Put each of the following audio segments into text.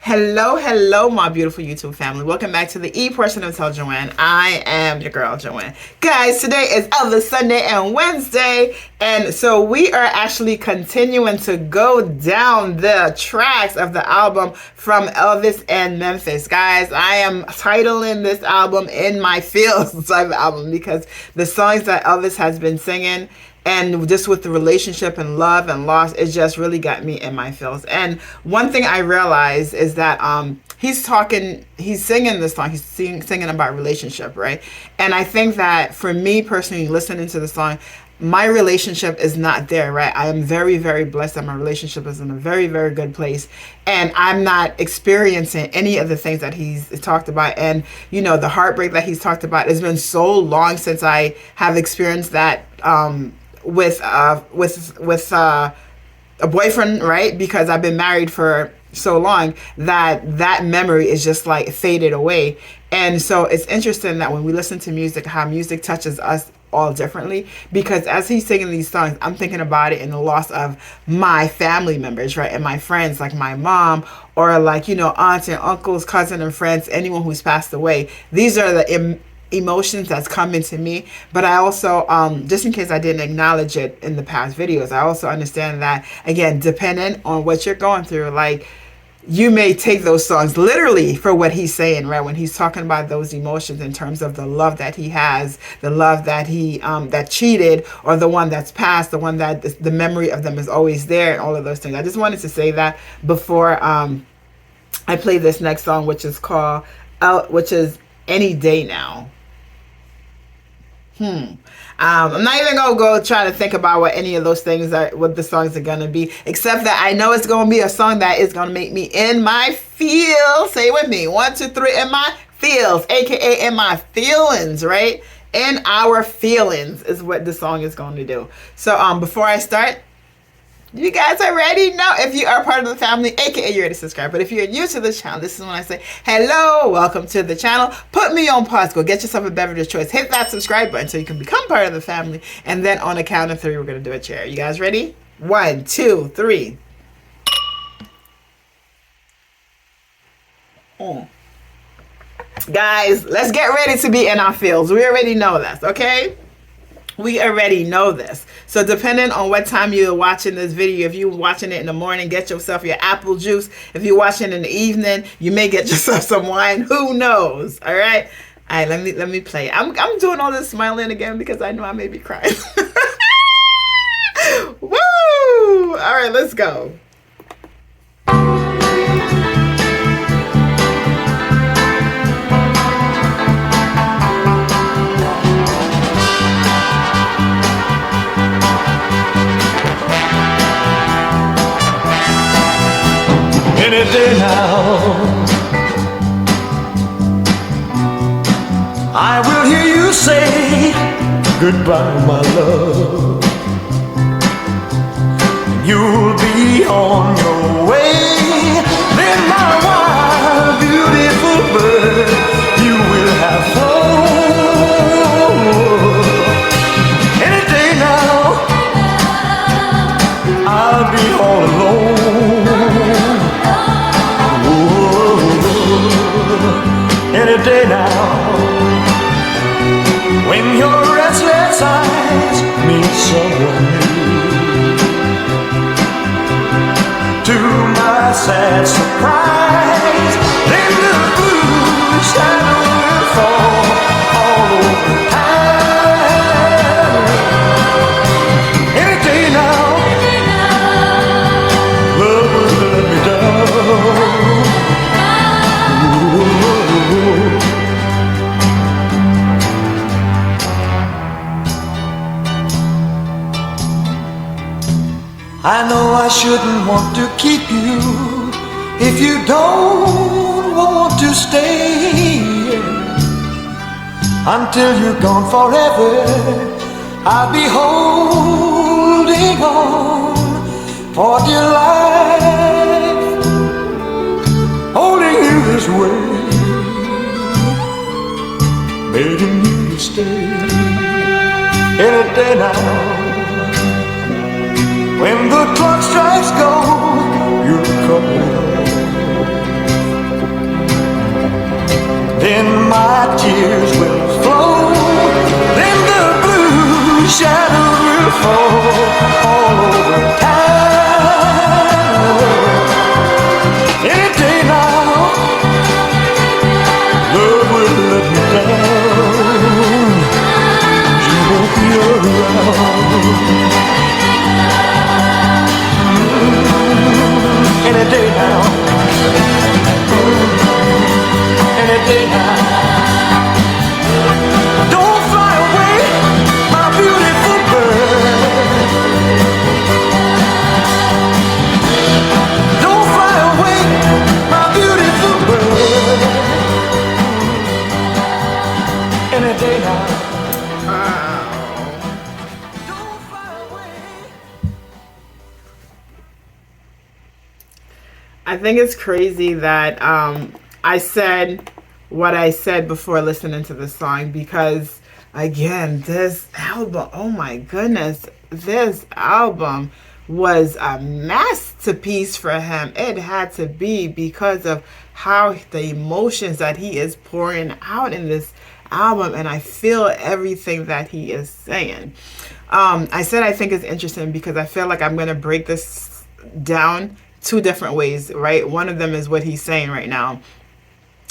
Hello, hello, my beautiful YouTube family. Welcome back to the E portion of T.E.L.L. Joanne. I am your girl, Joanne. Guys, today is Elvis Sunday and Wednesday, and so we are actually continuing to go down the tracks of the album from Elvis and Memphis. Guys, I am titling this album In My Feels type of album because the songs that Elvis has been singing and just with the relationship and love and loss, it just really got me in my feels. And one thing I realized is that he's singing this song, he's singing about relationship, right? And I think that for me personally, listening to the song, my relationship is not there, right? I am very, very blessed that my relationship is in a very, very good place. And I'm not experiencing any of the things that he's talked about. And, you know, the heartbreak that he's talked about, it's been so long since I have experienced that with a boyfriend, right? Because I've been married for so long that memory is just like faded away. And so it's interesting that when we listen to music, how music touches us all differently, because as he's singing these songs, I'm thinking about it in the loss of my family members, right? And my friends, like my mom, or like, you know, aunts and uncles, cousins and friends, anyone who's passed away. These are the emotions that's coming to me. But I also, just in case I didn't acknowledge it in the past videos, I also understand that, again, depending on what you're going through, like, you may take those songs literally for what he's saying, right? When he's talking about those emotions in terms of the love that he has, the love that he that cheated, or the one that's passed, the one that the memory of them is always there, and all of those things. I just wanted to say that before I play this next song, which is called which is Any Day Now. I'm not even gonna go try to think about what any of those things are, what the songs are gonna be, except that I know it's gonna be a song that is gonna make me in my feels. Say it with me. 1, 2, 3, in my feels, aka in my feelings, right? In our feelings is what the song is going to do. So before I start, you guys already know, if you are part of the family, aka you're already subscribed. But if you're new to the channel, this is when I say hello, welcome to the channel. Put me on pause, go get yourself a beverage of choice, hit that subscribe button so you can become part of the family. And then on a count of 3, we're gonna do a chair. You guys ready? 1, 2, 3. Guys, let's get ready to be in our fields. We already know this, okay? We already know this. So depending on what time you're watching this video, if you're watching it in the morning, get yourself your apple juice. If you're watching in the evening, you may get yourself some wine. Who knows? All right. All right. Let me play. I'm doing all this smiling again because I know I may be crying. Woo! All right. Let's go. Any day now, I will hear you say goodbye, my love. You'll be on your way. Then my wild, beautiful bird, you will have flown. Any day now, I'll be all alone. Any day now, when your restless eyes meet someone new, to my sad surprise, then the blue shadow will fall all over town. Any day now, love will let me down. I know I shouldn't want to keep you if you don't want to stay. Until you're gone forever, I'll be holding on for dear life, holding you this way, begging you to stay. Any day now, when the clock strikes gold, you'll come home. fall all over town. Any day now, love will let me down. You won't be around. Any day now, any day now. Don't fly away, my beautiful bird. Don't fly away, my beautiful bird. Any day now. Don't fly away. I think it's crazy that I said what I said before listening to the song because, again, this album, oh my goodness, this album was a masterpiece for him. It had to be because of how the emotions that he is pouring out in this album, and I feel everything that he is saying. I said I think it's interesting because I feel like I'm going to break this down two different ways, right? One of them is what he's saying right now.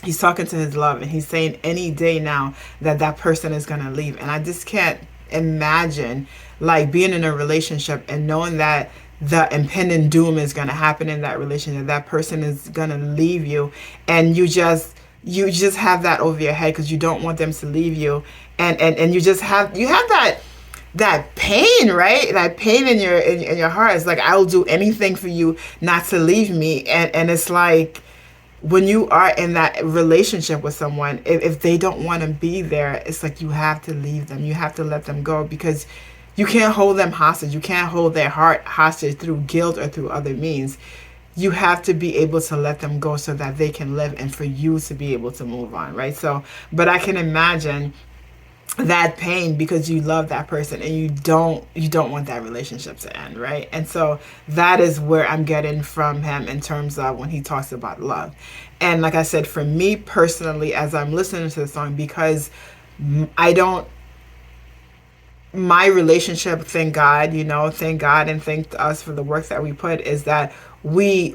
He's talking to his love and he's saying any day now that that person is going to leave. And I just can't imagine like being in a relationship and knowing that the impending doom is going to happen in that relationship. That person is going to leave you and you just have that over your head because you don't want them to leave you. And you have that pain, right? That pain in your heart. It's like, I'll do anything for you not to leave me. And it's like, when you are in that relationship with someone, if they don't want to be there, it's like you have to leave them. You have to let them go because you can't hold them hostage. You can't hold their heart hostage through guilt or through other means. You have to be able to let them go so that they can live and for you to be able to move on, right? So, but I can imagine that pain because you love that person and you don't want that relationship to end, right? And so that is where I'm getting from him in terms of when he talks about love. And like I said, for me personally, as I'm listening to the song, because my relationship, thank God and thank us for the work that we put, is that we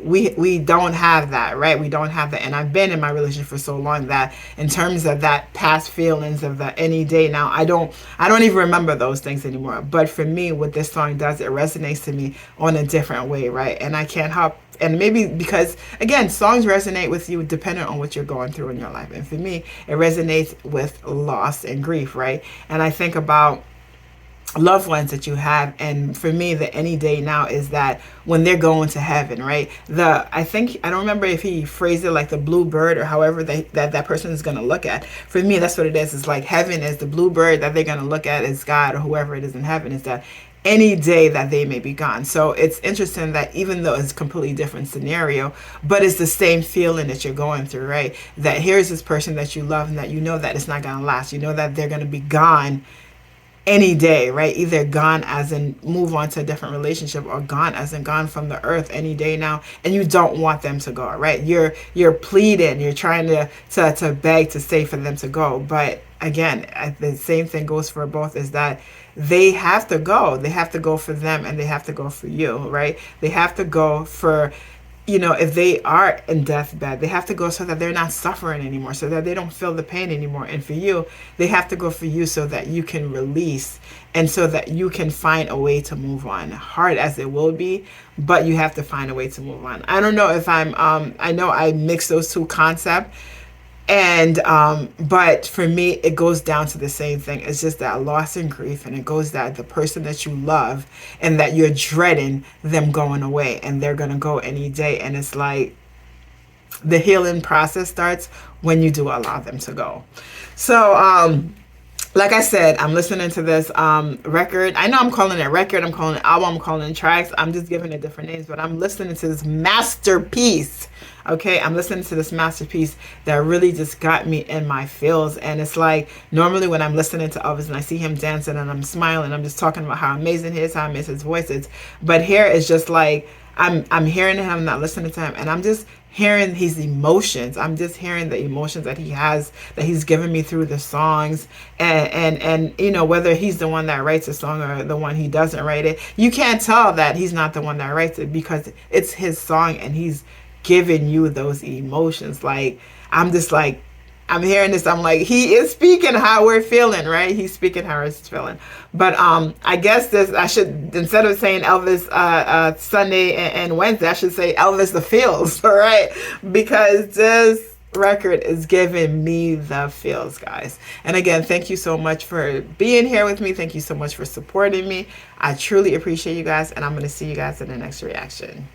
don't have that, right? We don't have that. And I've been in my relationship for so long that in terms of that past feelings of the any day now, I don't even remember those things anymore. But for me, what this song does, it resonates to me on a different way, right? And I can't help, and maybe because again, songs resonate with you depending on what you're going through in your life. And for me, it resonates with loss and grief, right? And I think about loved ones that you have, and for me the any day now is that when they're going to heaven, right? I don't remember if he phrased it like the blue bird or however that person is going to look at. For me, that's what it is. It's like heaven is the blue bird that they're going to look at as God or whoever it is in heaven, is that any day that they may be gone. So it's interesting that even though it's a completely different scenario, but it's the same feeling that you're going through, right? That here's this person that you love and that you know that it's not going to last. You know that they're going to be gone any day, right? Either gone as in move on to a different relationship, or gone as in gone from the earth any day now, and you don't want them to go, right? You're pleading, you're trying to beg to say for them to go. But again, the same thing goes for both, is that they have to go. They have to go for them and they have to go for you, right? They have to go for, if they are in deathbed, they have to go so that they're not suffering anymore, so that they don't feel the pain anymore. And for you, they have to go for you so that you can release and so that you can find a way to move on. Hard as it will be, but you have to find a way to move on. I don't know if I know I mix those two concepts. And but for me, it goes down to the same thing. It's just that loss and grief, and it goes that the person that you love and that you're dreading them going away, and they're gonna go any day. And it's like the healing process starts when you do allow them to go. So like I said, I'm listening to this record. I know I'm calling it record, I'm calling it album, I'm calling it tracks. I'm just giving it different names, but I'm listening to this masterpiece. Okay, I'm listening to this masterpiece that really just got me in my feels. And it's like, normally when I'm listening to Elvis and I see him dancing and I'm smiling, I'm just talking about how amazing he is, how amazing his voice is. But here it's just like, I'm hearing him, I'm not listening to him, and I'm just hearing his emotions. I'm just hearing the emotions that he has, that he's given me through the songs. And you know, whether he's the one that writes a song or the one he doesn't write it, you can't tell that he's not the one that writes it, because it's his song and he's giving you those emotions. Like, I'm just like, I'm hearing this, I'm like, he is speaking how we're feeling, right? He's speaking how we're feeling. But I guess this, I should, instead of saying Elvis Sunday and Wednesday, I should say Elvis the feels, all right? Because this record is giving me the feels, guys. And again, thank you so much for being here with me. Thank you so much for supporting me. I truly appreciate you guys, and I'm going to see you guys in the next reaction.